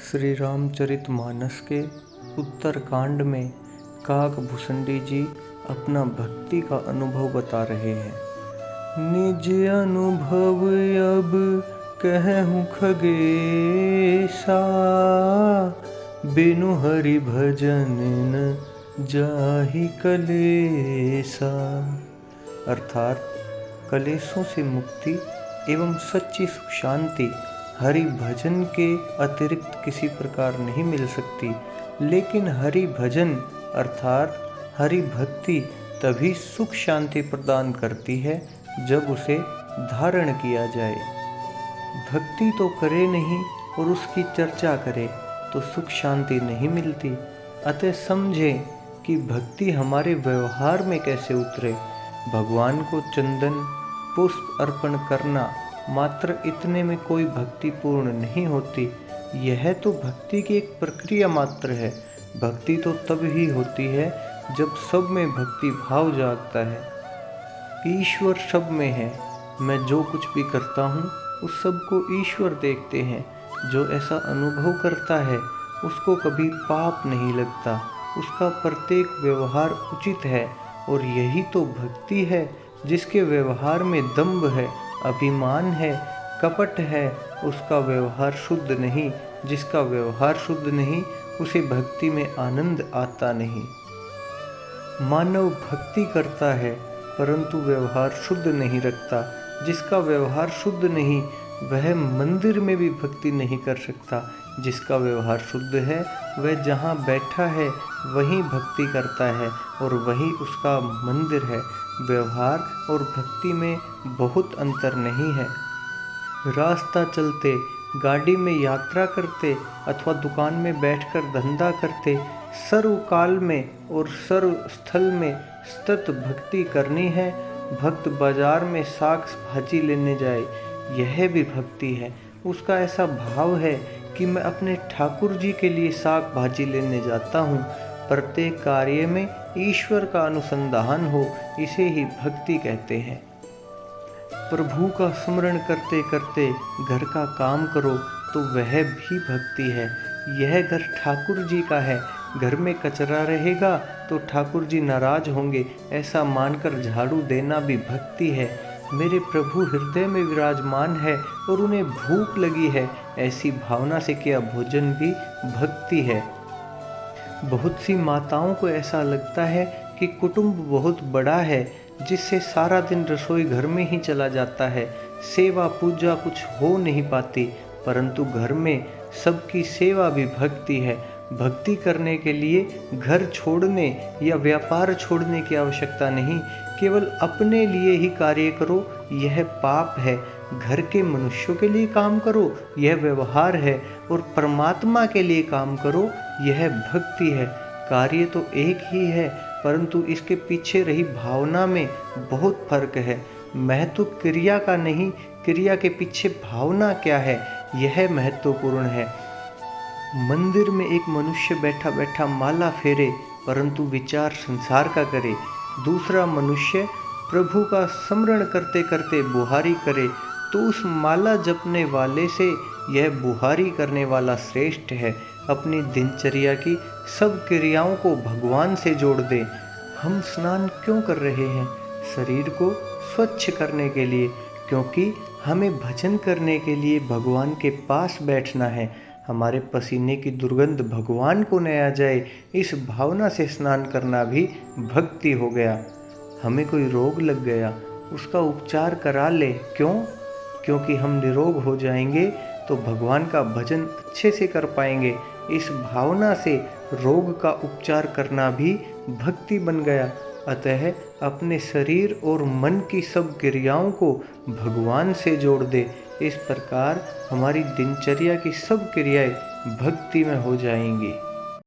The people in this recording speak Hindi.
श्री रामचरितमानस के उत्तरकांड में काकभूषुंडी जी अपना भक्ति का अनुभव बता रहे हैं। निज अनुभव अब कहूँ खगेसा, बिनु हरि भजन न जाहि कलेसा। अर्थात कलेशों से मुक्ति एवं सच्ची सुख शांति हरि भजन के अतिरिक्त किसी प्रकार नहीं मिल सकती। लेकिन हरि भजन अर्थात हरि भक्ति तभी सुख शांति प्रदान करती है जब उसे धारण किया जाए। भक्ति तो करे नहीं और उसकी चर्चा करे तो सुख शांति नहीं मिलती। अतः समझें कि भक्ति हमारे व्यवहार में कैसे उतरे। भगवान को चंदन पुष्प अर्पण करना मात्र इतने में कोई भक्ति पूर्ण नहीं होती। यह तो भक्ति की एक प्रक्रिया मात्र है। भक्ति तो तब ही होती है जब सब में भक्ति भाव जागता है। ईश्वर सब में है। मैं जो कुछ भी करता हूँ उस सब को ईश्वर देखते हैं। जो ऐसा अनुभव करता है उसको कभी पाप नहीं लगता। उसका प्रत्येक व्यवहार उचित है। और यही तो भक्ति है जिसके व्यवहार में दंभ है, अभिमान है, कपट है, उसका व्यवहार शुद्ध नहीं। जिसका व्यवहार शुद्ध नहीं उसे भक्ति में आनंद आता नहीं। मानव भक्ति करता है परंतु व्यवहार शुद्ध नहीं रखता। जिसका व्यवहार शुद्ध नहीं वह मंदिर में भी भक्ति नहीं कर सकता। जिसका व्यवहार शुद्ध है वह जहाँ बैठा है वहीं भक्ति करता है और वही उसका मंदिर है। व्यवहार और भक्ति में बहुत अंतर नहीं है। रास्ता चलते, गाड़ी में यात्रा करते अथवा दुकान में बैठकर धंधा करते, सर्वकाल में और सर्व स्थल में सतत भक्ति करनी है। भक्त बाजार में साग भाजी लेने जाए, यह भी भक्ति है। उसका ऐसा भाव है कि मैं अपने ठाकुर जी के लिए साग भाजी लेने जाता हूँ। प्रत्येक कार्य में ईश्वर का अनुसंधान हो, इसे ही भक्ति कहते हैं। प्रभु का स्मरण करते करते घर का काम करो तो वह भी भक्ति है। यह घर ठाकुर जी का है। घर में कचरा रहेगा तो ठाकुर जी नाराज होंगे, ऐसा मानकर झाड़ू देना भी भक्ति है। मेरे प्रभु हृदय में विराजमान है और उन्हें भूख लगी है, ऐसी भावना से किया भोजन भी भक्ति है। बहुत सी माताओं को ऐसा लगता है कि कुटुंब बहुत बड़ा है जिससे सारा दिन रसोई घर में ही चला जाता है। सेवा पूजा कुछ हो नहीं पाती, परंतु घर में सबकी सेवा भी भक्ति है। भक्ति करने के लिए घर छोड़ने या व्यापार छोड़ने की आवश्यकता नहीं। केवल अपने लिए ही कार्य करो, यह पाप है। घर के मनुष्यों के लिए काम करो, यह व्यवहार है। और परमात्मा के लिए काम करो, यह भक्ति है। कार्य तो एक ही है परंतु इसके पीछे रही भावना में बहुत फर्क है। महत्व क्रिया का नहीं, क्रिया के पीछे भावना क्या है, यह महत्वपूर्ण है। मंदिर में एक मनुष्य बैठा बैठा माला फेरे परंतु विचार संसार का करे। दूसरा मनुष्य प्रभु का स्मरण करते करते बुहारी करे तो उस माला जपने वाले से यह बुहारी करने वाला श्रेष्ठ है। अपनी दिनचर्या की सब क्रियाओं को भगवान से जोड़ दे। हम स्नान क्यों कर रहे हैं? शरीर को स्वच्छ करने के लिए, क्योंकि हमें भजन करने के लिए भगवान के पास बैठना है। हमारे पसीने की दुर्गंध भगवान को न आ जाए, इस भावना से स्नान करना भी भक्ति हो गया। हमें कोई रोग लग गया, उसका उपचार करा ले। क्यों? क्योंकि हम निरोग हो जाएंगे तो भगवान का भजन अच्छे से कर पाएंगे। इस भावना से रोग का उपचार करना भी भक्ति बन गया। अतः अपने शरीर और मन की सब क्रियाओं को भगवान से जोड़ दे। इस प्रकार हमारी दिनचर्या की सब क्रियाएं भक्ति में हो जाएंगी।